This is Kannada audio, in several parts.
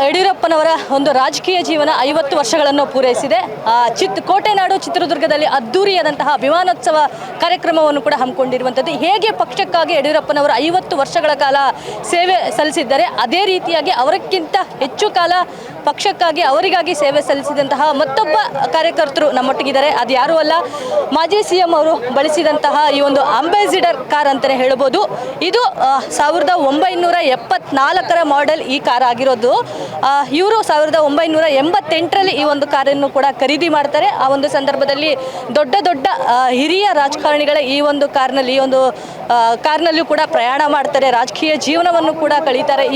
ಯಡಿಯೂರಪ್ಪನವರ ಒಂದು ರಾಜಕೀಯ ಜೀವನ 50 ವರ್ಷಗಳನ್ನು ಪೂರೈಸಿದೆ. ಕೋಟೆನಾಡು ಚಿತ್ರದುರ್ಗದಲ್ಲಿ ಅದ್ದೂರಿಯಾದಂತಹ ವಿಮಾನೋತ್ಸವ ಕಾರ್ಯಕ್ರಮವನ್ನು ಕೂಡ ಹಮ್ಮಿಕೊಂಡಿರುವಂಥದ್ದು. ಹೇಗೆ ಪಕ್ಷಕ್ಕಾಗಿ ಯಡಿಯೂರಪ್ಪನವರು 50 ವರ್ಷಗಳ ಕಾಲ ಸೇವೆ ಸಲ್ಲಿಸಿದ್ದಾರೆ, ಅದೇ ರೀತಿಯಾಗಿ ಅವರಕ್ಕಿಂತ ಹೆಚ್ಚು ಕಾಲ ಪಕ್ಷಕ್ಕಾಗಿ ಅವರಿಗಾಗಿ ಸೇವೆ ಸಲ್ಲಿಸಿದಂತಹ ಮತ್ತೊಬ್ಬ ಕಾರ್ಯಕರ್ತರು ನಮ್ಮೊಟ್ಟಿಗಿದ್ದಾರೆ. ಅದು ಯಾರೂ ಅಲ್ಲ, ಮಾಜಿ CM ಅವರು ಬಳಸಿದಂತಹ ಈ ಒಂದು ಅಂಬಾಸಿಡರ್ ಕಾರ್ ಅಂತಲೇ ಹೇಳ್ಬೋದು. ಇದು 1974ರ ಮಾಡೆಲ್ ಈ ಕಾರ್ ಆಗಿರೋದು. ಇವರು 1988ರಲ್ಲಿ ಈ ಒಂದು ಕಾರನ್ನು ಕೂಡ ಖರೀದಿ ಮಾಡ್ತಾರೆ. ಆ ಒಂದು ಸಂದರ್ಭದಲ್ಲಿ ದೊಡ್ಡ ದೊಡ್ಡ ಹಿರಿಯ ರಾಜಕಾರಣಿಗಳ ಈ ಒಂದು ಕಾರ್ನಲ್ಲೂ ಕೂಡ ಪ್ರಯಾಣ ಮಾಡ್ತಾರೆ, ರಾಜಕೀಯ ಜೀವನವನ್ನು ಕೂಡ ಕಳೀತಾರೆ.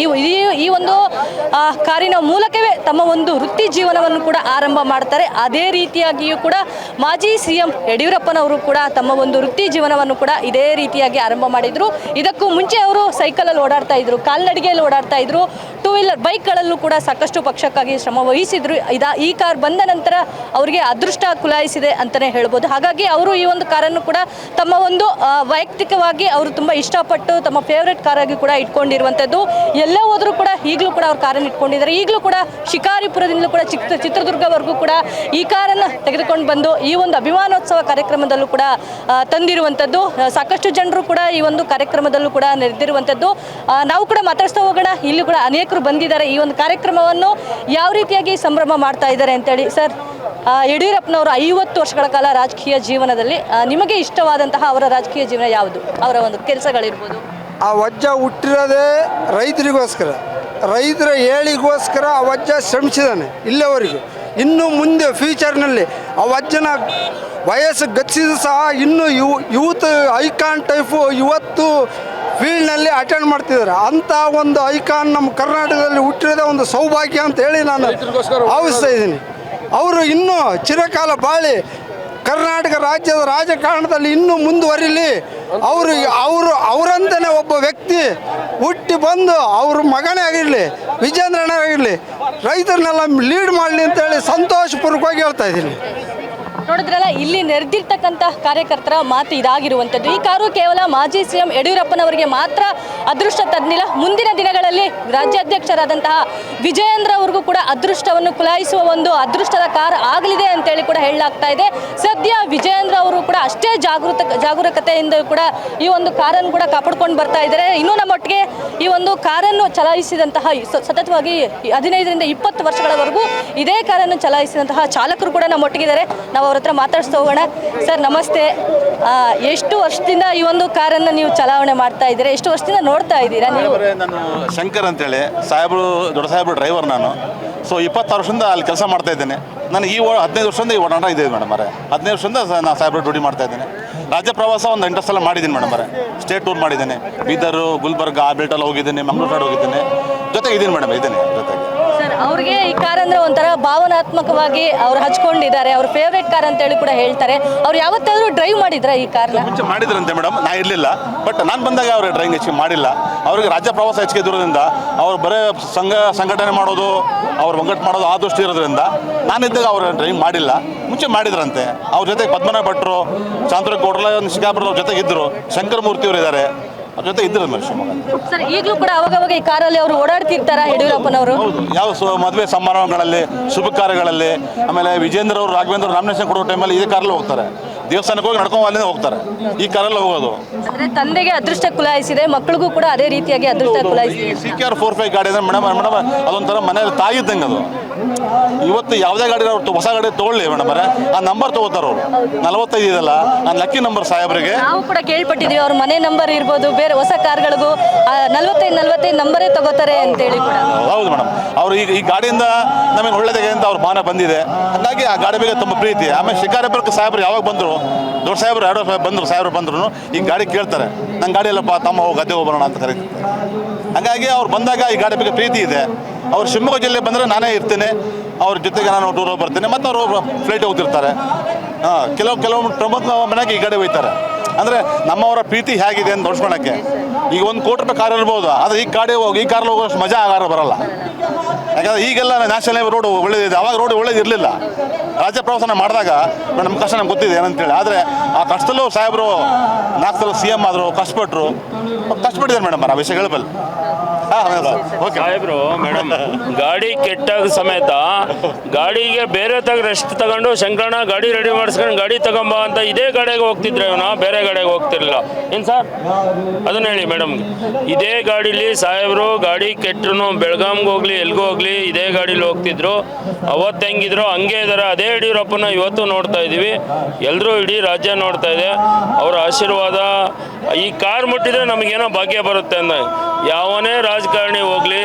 ಈ ಒಂದು ಕಾರಿನ ಮೂಲಕವೇ ತಮ್ಮ ಒಂದು ವೃತ್ತಿ ಜೀವನವನ್ನು ಕೂಡ ಆರಂಭ ಮಾಡ್ತಾರೆ. ಅದೇ ರೀತಿಯಾಗಿಯೂ ಕೂಡ ಮಾಜಿ CM ಯಡಿಯೂರಪ್ಪನವರು ಕೂಡ ತಮ್ಮ ಒಂದು ವೃತ್ತಿ ಜೀವನವನ್ನು ಕೂಡ ಇದೇ ರೀತಿಯಾಗಿ ಆರಂಭ ಮಾಡಿದ್ರು. ಇದಕ್ಕೂ ಮುಂಚೆ ಅವರು ಸೈಕಲಲ್ಲಿ ಓಡಾಡ್ತಾ ಇದ್ರು, ಕಾಲ್ನಡಿಗೆಯಲ್ಲಿ ಓಡಾಡ್ತಾ ಇದ್ರು, 2 ವೀಲರ್ ಬೈಕ್ಗಳಲ್ಲೂ ಕೂಡ ಸಾಕಷ್ಟು ಪಕ್ಷಕ್ಕಾಗಿ ಶ್ರಮ ವಹಿಸಿದ್ರು. ಈ ಕಾರ್ ಬಂದ ನಂತರ ಅವರಿಗೆ ಅದೃಷ್ಟ ಕುಲಾಯಿಸಿದೆ ಅಂತಲೇ ಹೇಳ್ಬೋದು. ಹಾಗಾಗಿ ಅವರು ಈ ಒಂದು ಕಾರನ್ನು ಕೂಡ ತಮ್ಮ ಒಂದು ವೈಯಕ್ತಿಕವಾಗಿ ಅವರು ತುಂಬ ಇಷ್ಟಪಟ್ಟು ತಮ್ಮ ಫೇವ್ರೆಟ್ ಕಾರಾಗಿ ಕೂಡ ಇಟ್ಕೊಂಡಿರುವಂಥದ್ದು. ಎಲ್ಲೇ ಹೋದರೂ ಕೂಡ ಈಗಲೂ ಕೂಡ ಅವ್ರು ಕಾರನ್ನು ಇಟ್ಕೊಂಡಿದ್ದಾರೆ. ಈಗಲೂ ಕೂಡ ಶಿಕಾರಿಪುರದಿಂದಲೂ ಕೂಡ ಚಿತ್ರದುರ್ಗವರೆಗೂ ಕೂಡ ಈ ಕಾರನ್ನು ತೆಗೆದುಕೊಂಡು ಬಂದು ಈ ಒಂದು ಅಭಿಮಾನೋತ್ಸವ ಕಾರ್ಯಕ್ರಮದಲ್ಲೂ ಕೂಡ ತಂದಿರುವಂಥದ್ದು. ಸಾಕಷ್ಟು ಜನರು ಕೂಡ ಈ ಒಂದು ಕಾರ್ಯಕ್ರಮದಲ್ಲೂ ಕೂಡ ನೆರೆದಿರುವಂಥದ್ದು. ನಾವು ಕೂಡ ಮಾತಾಡ್ತಾ ಹೋಗೋಣ. ಇಲ್ಲಿ ಕೂಡ ಅನೇಕರು ಬಂದಿದ್ದಾರೆ. ಈ ಒಂದು ಕಾರ್ಯಕ್ರಮವನ್ನು ಯಾವ ರೀತಿಯಾಗಿ ಸಂಭ್ರಮ ಮಾಡ್ತಾ ಇದ್ದಾರೆ ಅಂತೇಳಿ. ಸರ್, ಯಡಿಯೂರಪ್ಪನವರು 50 ವರ್ಷಗಳ ಕಾಲ ರಾಜಕೀಯ ಜೀವನದಲ್ಲಿ ನಿಮಗೆ ಇಷ್ಟವಾದಂತಹ ಅವರ ರಾಜಕೀಯ ಜೀವನ ಯಾವುದು? ಅವರ ಒಂದು ಕೆಲಸಗಳಿರ್ಬೋದು. ಆ ವಜ್ಜ ಹುಟ್ಟಿರೋದೇ ರೈತರಿಗೋಸ್ಕರ, ರೈತರ ಏಳಿಗೋಸ್ಕರ ಆ ವಜ್ಜ ಶ್ರಮಿಸಿದ್ದಾನೆ ಇಲ್ಲಿವರೆಗೂ. ಇನ್ನು ಮುಂದೆ ಫ್ಯೂಚರ್ನಲ್ಲಿ ಆ ವಜ್ಜನ ವಯಸ್ಸು ಗತಿಸಿದ್ರು ಸಹ ಇನ್ನೂ ಯೂತ್ ಐಕಾನ್ ಟೈಪು ಇವತ್ತು ಫೀಲ್ಡ್ನಲ್ಲಿ ಅಟೆಂಡ್ ಮಾಡ್ತಿದ್ದಾರೆ. ಅಂಥ ಒಂದು ಐಕಾನ್ ನಮ್ಮ ಕರ್ನಾಟಕದಲ್ಲಿ ಹುಟ್ಟಿರೋದೇ ಒಂದು ಸೌಭಾಗ್ಯ ಅಂತ ಹೇಳಿ ನಾನು ಭಾವಿಸ್ತಾ ಇದ್ದೀನಿ. ಅವರು ಇನ್ನೂ ಚಿರಕಾಲ ಬಾಳಿ ಕರ್ನಾಟಕ ರಾಜ್ಯದ ರಾಜಕಾರಣದಲ್ಲಿ ಇನ್ನೂ ಮುಂದುವರಿಲಿ. ಅವರಂತಲೇ ಒಬ್ಬ ವ್ಯಕ್ತಿ ಹುಟ್ಟಿ ಬಂದು ಅವ್ರ ಮಗನೇ ಆಗಿರಲಿ, ವಿಜೇಂದ್ರನೇ ಆಗಿರಲಿ, ರೈತರನ್ನೆಲ್ಲ ಲೀಡ್ ಮಾಡಲಿ ಅಂತೇಳಿ ಸಂತೋಷಪೂರ್ವಕವಾಗಿ ಹೇಳ್ತಾ ಇದ್ದೀನಿ. ನೋಡಿದ್ರಲ್ಲ, ಇಲ್ಲಿ ನೆರೆದಿರ್ತಕ್ಕಂಥ ಕಾರ್ಯಕರ್ತರ ಮಾತು ಇದಾಗಿರುವಂಥದ್ದು. ಈ ಕಾರು ಕೇವಲ ಮಾಜಿ CM ಯಡಿಯೂರಪ್ಪನವರಿಗೆ ಮಾತ್ರ ಅದೃಷ್ಟ ತಂದಿಲ್ಲ. ಮುಂದಿನ ದಿನಗಳಲ್ಲಿ ರಾಜ್ಯಾಧ್ಯಕ್ಷರಾದಂತಹ ವಿಜಯೇಂದ್ರ ಅವ್ರಿಗೂ ಕೂಡ ಅದೃಷ್ಟವನ್ನು ಕುಲಾಯಿಸುವ ಒಂದು ಅದೃಷ್ಟದ ಕಾರ್ ಆಗಲಿದೆ ಅಂತೇಳಿ ಕೂಡ ಹೇಳಲಾಗ್ತಾ ಇದೆ. ಸದ್ಯ ವಿಜಯೇಂದ್ರ ಅವರು ಕೂಡ ಅಷ್ಟೇ ಜಾಗರೂಕತೆಯಿಂದ ಕೂಡ ಈ ಒಂದು ಕಾರನ್ನು ಕೂಡ ಕಾಪಾಡ್ಕೊಂಡು ಬರ್ತಾ ಇದ್ದಾರೆ. ಇನ್ನೂ ನಮ್ಮೊಟ್ಟಿಗೆ ಈ ಒಂದು ಕಾರನ್ನು ಚಲಾಯಿಸಿದಂತಹ ಸತತವಾಗಿ 15ರಿಂದ 20 ವರ್ಷಗಳವರೆಗೂ ಇದೇ ಕಾರನ್ನು ಚಲಾಯಿಸಿದಂತಹ ಚಾಲಕರು ಕೂಡ ನಮ್ಮೊಟ್ಟಿಗಿದ್ದಾರೆ. ನಾವು ಅವ್ರ ಹತ್ರ ಮಾತಾಡ್ಸ್ತಾ ಹೋಗೋಣ. ಸರ್, ನಮಸ್ತೆ. ಎಷ್ಟು ವರ್ಷದಿಂದ ಈ ಒಂದು ಕಾರನ್ನು ನೀವು ಚಲಾವಣೆ ಮಾಡ್ತಾ ಇದ್ದೀರಾ? ಎಷ್ಟು ವರ್ಷದಿಂದ ನೋಡ್ತಾ ಇದ್ದೀರಾ ನೀವು? ನಾನು ಶಂಕರ್ ಅಂತೇಳಿ ದೊಡ್ಡ ಸಾಹೇಬ್ರು ಡ್ರೈವರ್ ನಾನು. ಸೊ 26 ವರ್ಷದಿಂದ ಅಲ್ಲಿ ಕೆಲಸ ಮಾಡ್ತಾ ಇದ್ದೇನೆ. ನನಗೆ 15 ವರ್ಷದಿಂದ ಈ ಓಡಾಟ ಇದೆ ಮೇಡಮ್. 15 ವರ್ಷದಿಂದ ನಾನು ಸಾಹೇಬ್ರು ಡ್ಯೂಟಿ ಮಾಡ್ತಾ ಇದ್ದೇನೆ. ರಾಜ್ಯ ಪ್ರವಾಸ ಒಂದು 8 ಸಲ ಮಾಡಿದ್ದೀನಿ ಮೇಡಮ್. ಸ್ಟೇಟ್ ಟೂರ್ ಮಾಡಿದ್ದೇನೆ. ಬೀದರ್, ಗುಲ್ಬರ್ಗ, ಬೆಲ್ಟಲ್ಲಿ ಹೋಗಿದ್ದೇನೆ, ಮಂಗಳೂರು ಸೈಡ್ ಹೋಗಿದ್ದೇನೆ. ಜೊತೆಗೆ ಇದ್ದೀನಿ ಮೇಡಮ್, ಇದ್ದೇನೆ ಜೊತೆಗೆ. ಸರ್, ಅವ್ರಿಗೆ ಈ ಕಾರ್ ಅಂದರೆ ಒಂಥರ ಭಾವನಾತ್ಮಕವಾಗಿ ಅವ್ರು ಹಚ್ಕೊಂಡಿದ್ದಾರೆ. ಅವ್ರ ಫೇವ್ರೇಟ್ ಕಾರ್ ಅಂತೇಳಿ ಕೂಡ ಹೇಳ್ತಾರೆ. ಅವ್ರು ಯಾವತ್ತಾದರೂ ಡ್ರೈವ್ ಮಾಡಿದ್ರ ಈ ಕಾರ್ನ? ಮುಂಚೆ ಮಾಡಿದ್ರಂತೆ ಮೇಡಮ್, ನಾ ಇರಲಿಲ್ಲ. ಬಟ್ ನಾನು ಬಂದಾಗ ಅವ್ರಿಗೆ ಡ್ರೈವಿಂಗ್ ಹೆಚ್ಚಿಗೆ ಮಾಡಿಲ್ಲ. ಅವ್ರಿಗೆ ರಾಜ್ಯ ಪ್ರವಾಸ ಹೆಚ್ಚಿಗೆ ಇರೋದ್ರಿಂದ ಅವ್ರು ಬರೀ ಸಂಘಟನೆ ಮಾಡೋದು, ಅವ್ರು ಒಗ್ಗಟ್ಟು ಮಾಡೋದು ಆ ದೃಷ್ಟಿ ಇರೋದ್ರಿಂದ ನಾನಿದ್ದಾಗ ಅವ್ರು ಡ್ರೈವಿಂಗ್ ಮಾಡಿಲ್ಲ. ಮುಂಚೆ ಮಾಡಿದ್ರಂತೆ. ಅವ್ರ ಜೊತೆಗೆ ಪದ್ಮನಾಭ ಭಟ್ರು, ಚಾಂದ್ರ ಗೌಡ್ರ, ಶಿಕಾಪುರದ ಜೊತೆಗೆ ಇದ್ದರು. ಶಂಕರ ಮೂರ್ತಿ ಅವರು ಇದ್ದಾರೆ, ಅವ್ರ ಜೊತೆ ಇದ್ದರು ಮೇಡಮ್. ಸರ್, ಈಗಲೂ ಕೂಡ ಅವಾಗ ಈ ಕಾರಲ್ಲಿ ಅವರು ಓಡಾಡ್ತಿರ್ತಾರ ಯಡಿಯೂರಪ್ಪನವರು? ಹೌದು, ಯಾವ ಮದುವೆ ಸಮಾರಂಭಗಳಲ್ಲಿ, ಶುಭ ಕಾರ್ಯಗಳಲ್ಲಿ, ಆಮೇಲೆ ವಿಜೇಂದ್ರ ಅವರು, ರಾಘವೇಂದ್ರ ನಾಮಿನೇಷನ್ ಕೊಡೋ ಟೈಮಲ್ಲಿ ಇದೇ ಕಾರಲ್ಲಿ ಹೋಗ್ತಾರೆ. ದೇವಸ್ಥಾನಕ್ಕೆ ಹೋಗಿ ನಡ್ಕೊಂಡು ಅಲ್ಲಿಂದ ಹೋಗ್ತಾರೆ. ಈ ಕಾರಲ್ಲಿ ಹೋಗೋದು. ಅಂದರೆ ತಂದೆಗೆ ಅದೃಷ್ಟ ಕುಲಾಯಿಸಿದೆ, ಮಕ್ಕಳಿಗೂ ಕೂಡ ಅದೇ ರೀತಿಯಾಗಿ ಅದೃಷ್ಟ ಕುಲಾಯಿಸಿದೆ. CKR 45 ಗಾಡಿ ಅಂದರೆ ಮೇಡಮ್ ಅದೊಂಥರ ಮನೇಲಿ ತಾಯಿ ಇದ್ದಂಗೆ ಅದು. ಇವತ್ತು ಯಾವುದೇ ಗಾಡಿ ಅವ್ರು ಹೊಸ ಗಾಡಿ ತೊಗೊಳ್ಳಿ ಮೇಡಮ್, ಆ ನಂಬರ್ ತೊಗೋತಾರೆ ಅವರು. 45 ಇದೆಲ್ಲ ನಾನು ಲಕ್ಕಿ ನಂಬರ್ ಸಾಹೇಬ್ರಿಗೆ. ನಾವು ಕೂಡ ಕೇಳ್ಪಟ್ಟಿದ್ವಿ, ಅವ್ರ ಮನೆ ನಂಬರ್ ಇರ್ಬೋದು, ಬೇರೆ ಹೊಸ ಕಾರ್ಗಳಿಗೂ 45 ನಂಬರೇ ತಗೋತಾರೆ ಅಂತೇಳಿ ಕೂಡ. ಹೌದು ಮೇಡಮ್, ಅವರು ಈ ಗಾಡಿಯಿಂದ ನಮಗೆ ಒಳ್ಳೆದಾಗೆ ಅಂತ ಅವ್ರ ಭಾವನೆ ಬಂದಿದೆ. ಹಾಗಾಗಿ ಆ ಗಾಡಿ ಬಗ್ಗೆ ತುಂಬ ಪ್ರೀತಿ. ಆಮೇಲೆ ಶಿಕಾರಿಪುರಕ್ಕೆ ಸಾಹೇಬ್ರು ಯಾವಾಗ ಬಂದರು, ದೊಡ್ಡ ಸಾಹೇಬ್ರು 2 ಸಾಹೇಬ್ರು ಬಂದ್ರು ಈ ಗಾಡಿ ಕೇಳ್ತಾರೆ. ನನ್ನ ಗಾಡಿ ಎಲ್ಲಪ್ಪ ತಮ್ಮ ಹೋಗಿ ಗದ್ದೆ ಹೋಗೋಣ ಅಂತ ಕರೀತಾರೆ. ಹಾಗಾಗಿ ಅವ್ರು ಬಂದಾಗ ಈ ಗಾಡಿ ಬಗ್ಗೆ ಪ್ರೀತಿ ಇದೆ. ಅವ್ರು ಶಿವಮೊಗ್ಗ ಜಿಲ್ಲೆ ಬಂದರೆ ನಾನೇ ಇರ್ತೇನೆ, ಅವ್ರ ಜೊತೆಗೆ ನಾನು ಟೂರ್ ಹೋಗಿ ಬರ್ತೇನೆ. ಮತ್ತು ಅವರು ಫ್ಲೈಟ್ ಹೋಗ್ತಿರ್ತಾರೆ. ಕೆಲವು ಪ್ರಮುಖ ಮನೆಗೆ ಈ ಗಾಡಿ ಒಯ್ತಾರೆ. ಅಂದರೆ ನಮ್ಮವರ ಪ್ರೀತಿ ಹೇಗಿದೆ ಅಂತ ನೋಡ್ಕೊಳಕ್ಕೆ. ಈಗ 1 ಕೋಟಿ ರೂಪಾಯಿ ಕಾರ್ ಇರ್ಬೋದು, ಆದರೆ ಈ ಕಾರಲ್ಲಿ ಹೋಗೋಷ್ಟು ಮಜಾ ಬರಲ್ಲ. ಯಾಕಂದರೆ ಈಗೆಲ್ಲ ನ್ಯಾಷನಲ್ ಹೈವೇ ರೋಡ್ ಒಳ್ಳೇದಿದೆ. ಅವಾಗ ರೋಡ್ ಒಳ್ಳೇದು ಇರಲಿಲ್ಲ. ರಾಜ್ಯ ಪ್ರವಾಸನ ಮಾಡಿದಾಗ ನಮ್ಮ ಕಷ್ಟ ನಮ್ಗೆ ಗೊತ್ತಿದೆ ಏನಂತೇಳಿ. ಆದರೆ ಆ ಕಷ್ಟದಲ್ಲೂ ಸಾಹೇಬರು 4 ಸಲ CM ಆದರು, ಕಷ್ಟಪಟ್ಟಿದ್ದಾರೆ ಮೇಡಮ್. ಆ ವಿಷಯ ಹೇಳಬಲ್ಲ. ಓಕೆ ಸಾಹೇಬ್ರು ಮೇಡಮ್ ಗಾಡಿ ಕೆಟ್ಟಾಗ ಸಮೇತ ಗಾಡಿಗೆ ಬೇರೆ ರೆಸ್ಟ್ ತಗೊಂಡು ಶಂಕರಣ್ಣ ಗಾಡಿ ರೆಡಿ ಮಾಡಿಸ್ಕೊಂಡು ಗಾಡಿ ತಗೊಂಬ ಅಂತ ಇದೇ ಗಾಡಿಗೆ ಹೋಗ್ತಿದ್ರೆ ನಾ ಬೇರೆ ಗಾಡಿಗೆ ಹೋಗ್ತಿರ್ಲಿಲ್ಲ ಏನು ಸರ್ ಅದನ್ನ ಹೇಳಿ ಮೇಡಮ್. ಇದೇ ಗಾಡೀಲಿ ಸಾಹೇಬ್ರು ಗಾಡಿ ಕೆಟ್ಟರು ಬೆಳಗಾಂಗೆ ಹೋಗ್ಲಿ ಎಲ್ಗೂ ಹೋಗ್ಲಿ ಇದೇ ಗಾಡೀಲಿ ಹೋಗ್ತಿದ್ರು. ಅವತ್ತು ಹೆಂಗಿದ್ರು ಹಂಗೆ ಇದ್ದಾರೆ. ಅದೇ ಯಡಿಯೂರಪ್ಪನ ಇವತ್ತು ನೋಡ್ತಾ ಇದ್ದೀವಿ, ಎಲ್ಲರೂ ಇಡೀ ರಾಜ್ಯ ನೋಡ್ತಾ ಇದೆ. ಅವರ ಆಶೀರ್ವಾದ ಈ ಕಾರ್ ಮುಟ್ಟಿದ್ರೆ ನಮಗೇನೋ ಭಾಗ್ಯ ಬರುತ್ತೆ ಅಂದ. ಯಾವನೇ ರಾಜಕಾರಣಿ ಹೋಗ್ಲಿ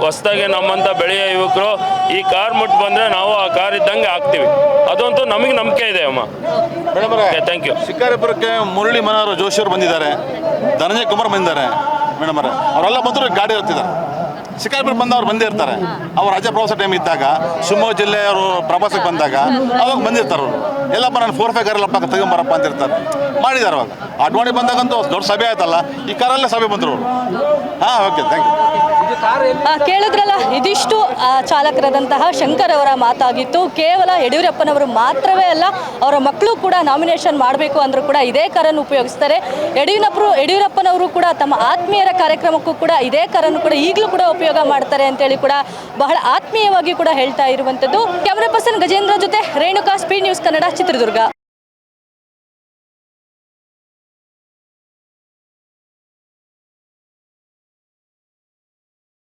ಹೊಸದಾಗಿ ನಮ್ಮಂಥ ಬೆಳೆಯ ಯುವಕರು ಈ ಕಾರ್ ಮುಟ್ಟು ಬಂದರೆ ನಾವು ಆ ಕಾರ್ ಇದ್ದಂಗೆ ಆಗ್ತೀವಿ. ಅದಂತೂ ನಮಗೆ ನಂಬಿಕೆ ಇದೆ ಅಮ್ಮ. Thank you. ಶಿಕಾರಿಪುರಕ್ಕೆ ಮುರಳಿ ಮನೋಹರ್ ಜೋಶಿ ಅವರು ಬಂದಿದ್ದಾರೆ, ಧನಂಜಯ ಕುಮಾರ್ ಬಂದಿದ್ದಾರೆ ಮೇಡಮ್ ಅವರೇ. ಅವರೆಲ್ಲ ಬಂದರು ಗಾಡಿ ಹೋಗ್ತಿದ್ದಾರೆ. ಶಿಕಾರಿಪುರ ಬಂದವ್ರು ಬಂದೇ ಇರ್ತಾರೆ. ಅವ್ರು ರಾಜ್ಯ ಪ್ರವಾಸ ಟೈಮ್ ಇದ್ದಾಗ ಶಿವಮೊಗ್ಗ ಜಿಲ್ಲೆಯವರು ಪ್ರವಾಸಕ್ಕೆ ಬಂದಾಗ ಅವಾಗ ಬಂದಿರ್ತಾರೆ ಅವರು. ಎಲ್ಲಪ್ಪ ನಾನು 4-5 ಕಾರಲ್ಲಪ್ಪ ತಗೊಂಬರಪ್ಪ ಅಂತ ಇರ್ತಾರೆ. ಮಾಡಿದ್ದಾರೆ ಅವಾಗ. ಅಡ್ವಾಣಿ ಬಂದಾಗಂತೂ ದೊಡ್ಡ ಸಭೆ ಆಯ್ತಲ್ಲ, ಈ ಕಾರಲ್ಲೇ ಸಭೆ ಬಂದರು ಅವರು. ಹಾಂ, ಓಕೆ, ಥ್ಯಾಂಕ್ ಯು. ಕೇಳಿದ್ರಲ್ಲ, ಇದಿಷ್ಟು ಚಾಲಕರಾದಂತಹ ಶಂಕರ್ ಅವರ ಮಾತಾಗಿತ್ತು. ಕೇವಲ ಯಡಿಯೂರಪ್ಪನವರು ಮಾತ್ರವೇ ಅಲ್ಲ, ಅವರ ಮಕ್ಕಳು ಕೂಡ ನಾಮಿನೇಷನ್ ಮಾಡಬೇಕು ಅಂದರೂ ಕೂಡ ಇದೇ ಕಾರನ್ನು ಉಪಯೋಗಿಸ್ತಾರೆ. ಯಡಿಯೂರಪ್ಪನವರು ಕೂಡ ತಮ್ಮ ಆತ್ಮೀಯರ ಕಾರ್ಯಕ್ರಮಕ್ಕೂ ಕೂಡ ಇದೇ ಕಾರನ್ನು ಕೂಡ ಈಗಲೂ ಕೂಡ ಉಪಯೋಗ ಮಾಡ್ತಾರೆ ಅಂತೇಳಿ ಕೂಡ ಬಹಳ ಆತ್ಮೀಯವಾಗಿ ಕೂಡ ಹೇಳ್ತಾ ಇರುವಂಥದ್ದು. ಕ್ಯಾಮರಾ ಪರ್ಸನ್ ಗಜೇಂದ್ರ ಜೊತೆ ರೇಣುಕಾ, ಸ್ಪೀಡ್ ನ್ಯೂಸ್ ಕನ್ನಡ, ಚಿತ್ರದುರ್ಗ.